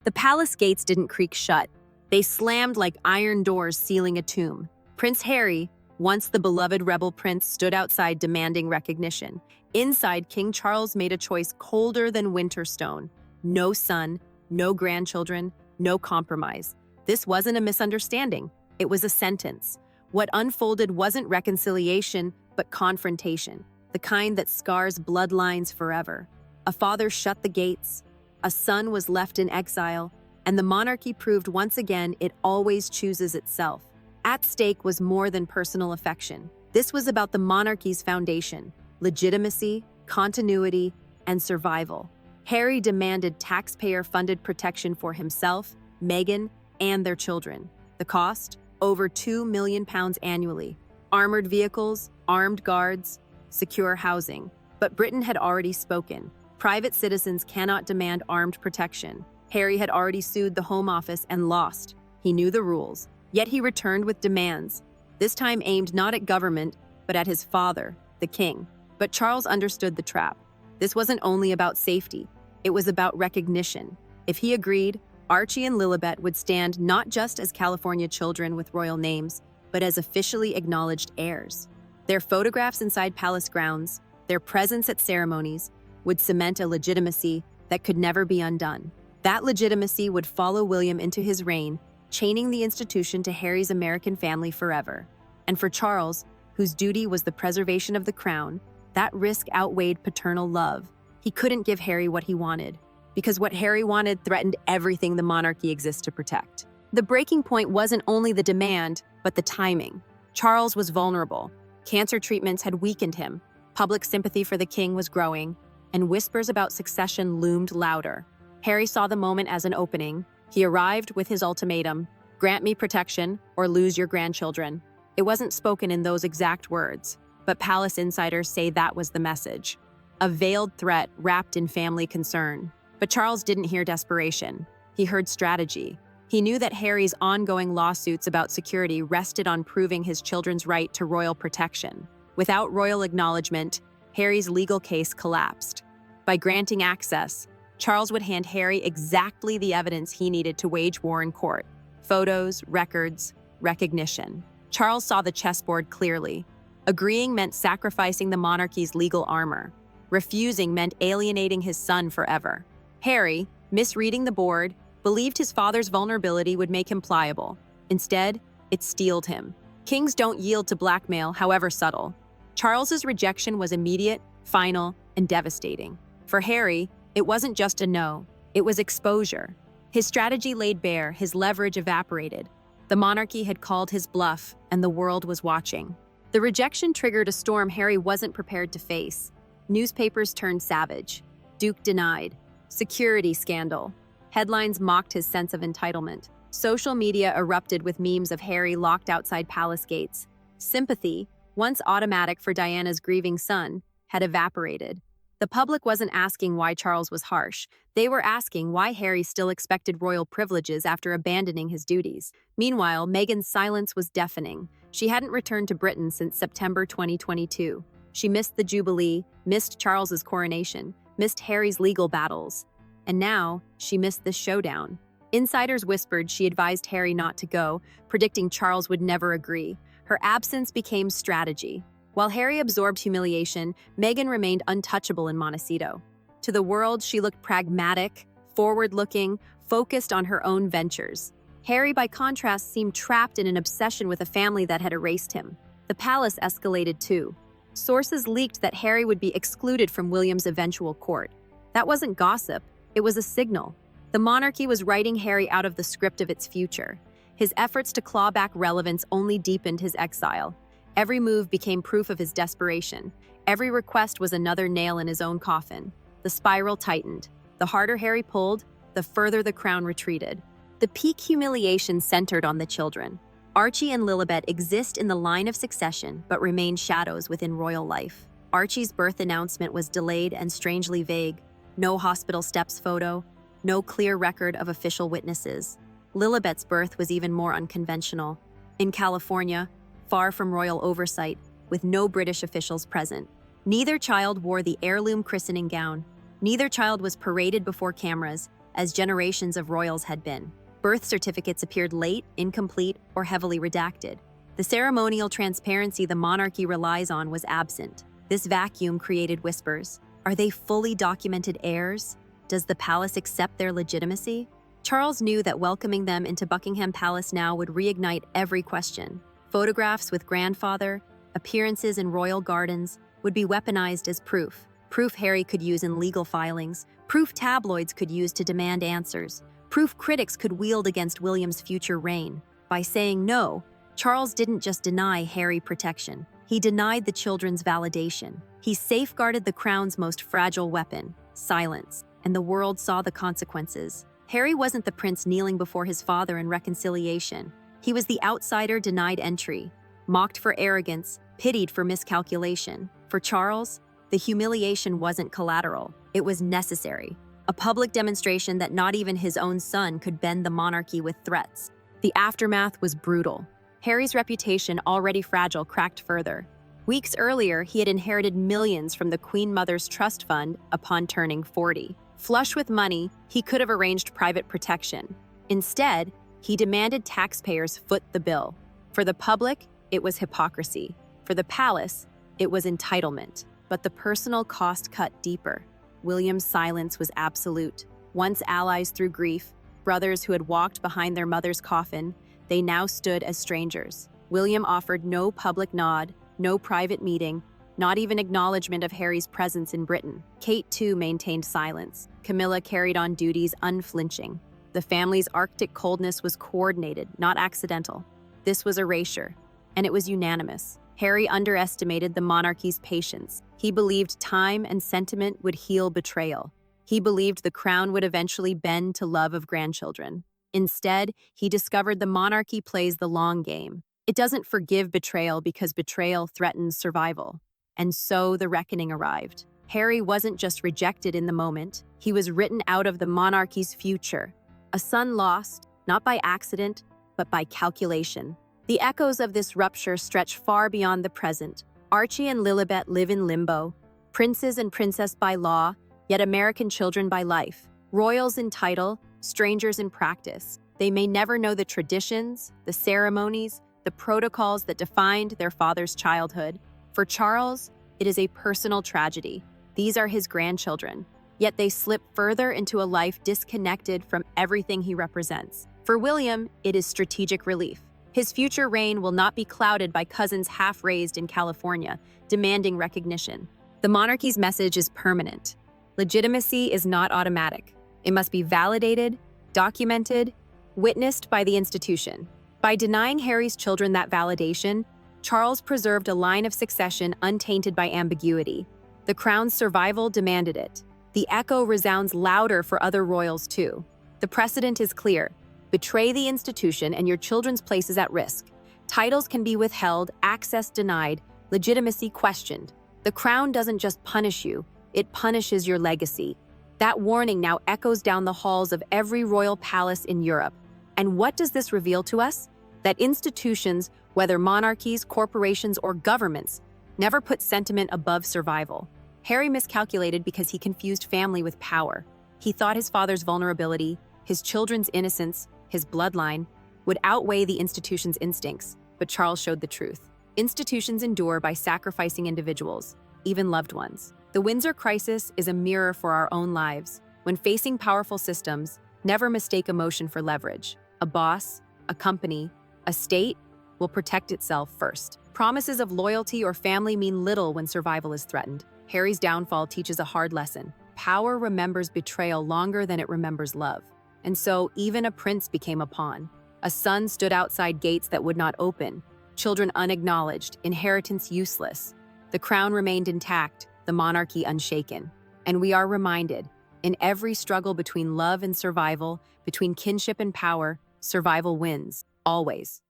The palace gates didn't creak shut. They slammed like iron doors sealing a tomb. Prince Harry, once the beloved rebel prince, stood outside demanding recognition. Inside, King Charles made a choice colder than winter stone. No son, no grandchildren, no compromise. This wasn't a misunderstanding. It was a sentence. What unfolded wasn't reconciliation, but confrontation, the kind that scars bloodlines forever. A father shut the gates, a son was left in exile, and the monarchy proved once again it always chooses itself. At stake was more than personal affection. This was about the monarchy's foundation: legitimacy, continuity, and survival. Harry demanded taxpayer-funded protection for himself, Meghan, and their children. The cost? Over £2 million annually. Armored vehicles, armed guards, secure housing. But Britain had already spoken. Private citizens cannot demand armed protection. Harry had already sued the Home Office and lost. He knew the rules. Yet he returned with demands, this time aimed not at government, but at his father, the king. But Charles understood the trap. This wasn't only about safety. It was about recognition. If he agreed, Archie and Lilibet would stand not just as California children with royal names, but as officially acknowledged heirs. Their photographs inside palace grounds, their presence at ceremonies, would cement a legitimacy that could never be undone. That legitimacy would follow William into his reign, chaining the institution to Harry's American family forever. And for Charles, whose duty was the preservation of the crown, that risk outweighed paternal love. He couldn't give Harry what he wanted, because what Harry wanted threatened everything the monarchy exists to protect. The breaking point wasn't only the demand, but the timing. Charles was vulnerable. Cancer treatments had weakened him. Public sympathy for the king was growing, and whispers about succession loomed louder. Harry saw the moment as an opening. He arrived with his ultimatum: grant me protection or lose your grandchildren. It wasn't spoken in those exact words, but palace insiders say that was the message. A veiled threat wrapped in family concern. But Charles didn't hear desperation. He heard strategy. He knew that Harry's ongoing lawsuits about security rested on proving his children's right to royal protection. Without royal acknowledgement, Harry's legal case collapsed. By granting access, Charles would hand Harry exactly the evidence he needed to wage war in court: photos, records, recognition. Charles saw the chessboard clearly. Agreeing meant sacrificing the monarchy's legal armor. Refusing meant alienating his son forever. Harry, misreading the board, believed his father's vulnerability would make him pliable. Instead, it steeled him. Kings don't yield to blackmail, however subtle. Charles's rejection was immediate, final, and devastating. For Harry, it wasn't just a no, it was exposure. His strategy laid bare, his leverage evaporated. The monarchy had called his bluff, and the world was watching. The rejection triggered a storm Harry wasn't prepared to face. Newspapers turned savage. Duke denied. Security scandal. Headlines mocked his sense of entitlement. Social media erupted with memes of Harry locked outside palace gates. Sympathy, once automatic for Diana's grieving son, had evaporated. The public wasn't asking why Charles was harsh. They were asking why Harry still expected royal privileges after abandoning his duties. Meanwhile, Meghan's silence was deafening. She hadn't returned to Britain since September 2022. She missed the Jubilee, missed Charles's coronation, missed Harry's legal battles. And now, she missed this showdown. Insiders whispered she advised Harry not to go, predicting Charles would never agree. Her absence became strategy. While Harry absorbed humiliation, Meghan remained untouchable in Montecito. To the world, she looked pragmatic, forward-looking, focused on her own ventures. Harry, by contrast, seemed trapped in an obsession with a family that had erased him. The palace escalated too. Sources leaked that Harry would be excluded from William's eventual court. That wasn't gossip, it was a signal. The monarchy was writing Harry out of the script of its future. His efforts to claw back relevance only deepened his exile. Every move became proof of his desperation. Every request was another nail in his own coffin. The spiral tightened. The harder Harry pulled, the further the crown retreated. The peak humiliation centered on the children. Archie and Lilibet exist in the line of succession, but remain shadows within royal life. Archie's birth announcement was delayed and strangely vague. No hospital steps photo, no clear record of official witnesses. Lilibet's birth was even more unconventional. In California, far from royal oversight, with no British officials present. Neither child wore the heirloom christening gown. Neither child was paraded before cameras. as generations of royals had been. Birth certificates appeared late, incomplete, or heavily redacted. The ceremonial transparency the monarchy relies on was absent. This vacuum created whispers. Are they fully documented heirs? Does the palace accept their legitimacy? Charles knew that welcoming them into Buckingham Palace now would reignite every question. Photographs with grandfather, appearances in royal gardens would be weaponized as proof. Proof Harry could use in legal filings, proof tabloids could use to demand answers, proof critics could wield against William's future reign. By saying no, Charles didn't just deny Harry protection. He denied the children's validation. He safeguarded the crown's most fragile weapon, silence, and the world saw the consequences. Harry wasn't the prince kneeling before his father in reconciliation. He was the outsider denied entry, mocked for arrogance, pitied for miscalculation. For Charles, the humiliation wasn't collateral, it was necessary. A public demonstration that not even his own son could bend the monarchy with threats. The aftermath was brutal. Harry's reputation, already fragile, cracked further. Weeks earlier, he had inherited millions from the Queen Mother's trust fund upon turning 40. Flush with money, he could have arranged private protection. Instead, he demanded taxpayers foot the bill. For the public, it was hypocrisy. For the palace, it was entitlement. But the personal cost cut deeper. William's silence was absolute. Once allies through grief, brothers who had walked behind their mother's coffin, they now stood as strangers. William offered no public nod, no private meeting, not even acknowledgement of Harry's presence in Britain. Kate, too, maintained silence. Camilla carried on duties unflinching. The family's Arctic coldness was coordinated, not accidental. This was erasure, and it was unanimous. Harry underestimated the monarchy's patience. He believed time and sentiment would heal betrayal. He believed the crown would eventually bend to love of grandchildren. Instead, he discovered the monarchy plays the long game. It doesn't forgive betrayal because betrayal threatens survival. And so the reckoning arrived. Harry wasn't just rejected in the moment, he was written out of the monarchy's future. A son lost, not by accident, but by calculation. The echoes of this rupture stretch far beyond the present. Archie and Lilibet live in limbo, princes and princess by law, yet American children by life. Royals in title, strangers in practice. They may never know the traditions, the ceremonies, the protocols that defined their father's childhood. For Charles, it is a personal tragedy. These are his grandchildren, yet they slip further into a life disconnected from everything he represents. For William, it is strategic relief. His future reign will not be clouded by cousins half-raised in California, demanding recognition. The monarchy's message is permanent. Legitimacy is not automatic. It must be validated, documented, witnessed by the institution. By denying Harry's children that validation, Charles preserved a line of succession untainted by ambiguity. The crown's survival demanded it. The echo resounds louder for other royals too. The precedent is clear. Betray the institution and your children's place is at risk. Titles can be withheld, access denied, legitimacy questioned. The crown doesn't just punish you, it punishes your legacy. That warning now echoes down the halls of every royal palace in Europe. And what does this reveal to us? That institutions, whether monarchies, corporations, or governments, never put sentiment above survival. Harry miscalculated because he confused family with power. He thought his father's vulnerability, his children's innocence, his bloodline, would outweigh the institution's instincts, but Charles showed the truth. Institutions endure by sacrificing individuals, even loved ones. The Windsor crisis is a mirror for our own lives. When facing powerful systems, never mistake emotion for leverage. A boss, a company, a state will protect itself first. Promises of loyalty or family mean little when survival is threatened. Harry's downfall teaches a hard lesson. Power remembers betrayal longer than it remembers love. And so, even a prince became a pawn. A son stood outside gates that would not open, children unacknowledged, inheritance useless. The crown remained intact, the monarchy unshaken. And we are reminded, in every struggle between love and survival, between kinship and power, survival wins, always.